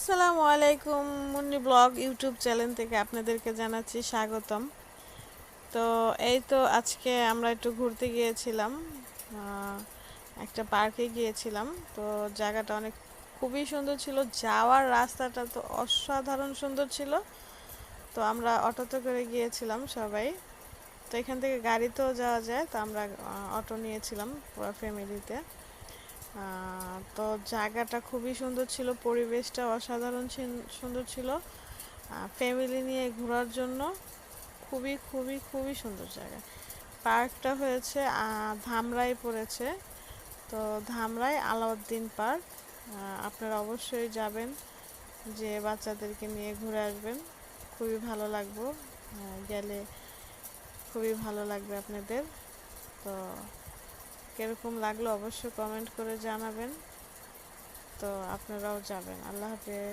আসসালামু আলাইকুম। Munni blog YouTube channel থেকে আপনাদেরকে জানাচ্ছি স্বাগতম। তো এই তো আজকে আমরা একটু ঘুরতে গিয়েছিলাম, আহ, একটা পার্কে গিয়েছিলাম। তো জায়গাটা অনেক খুবই সুন্দর ছিল, যাওয়ার রাস্তাটা তো অসাধারণ সুন্দর ছিল। তো আমরা অটোতে করে গিয়েছিলাম সবাই। তো এখান থেকে গাড়িতেও যাওয়া যায়, তো আমরা অটো নিয়েছিলাম পুরো ফ্যামিলিতে। তো জায়গাটা খুবই সুন্দর ছিল, পরিবেশটা অসাধারণ সুন্দর ছিল। ফ্যামিলি নিয়ে ঘোরার জন্য খুবই খুবই খুবই সুন্দর জায়গা। পার্কটা হয়েছে ধামরাই পড়েছে। তো ধামরাই আলাউদ্দিন পার্ক। আপনারা অবশ্যই যাবেন, যে বাচ্চাদেরকে নিয়ে ঘুরে আসবেন, খুবই ভালো লাগবে। গেলে খুবই ভালো লাগবে আপনাদের। তো কিরকম লাগলো অবশ্যই কমেন্ট করে জানাবেন। তো আপনারাও যাবেন। আল্লাহ হাফেজ।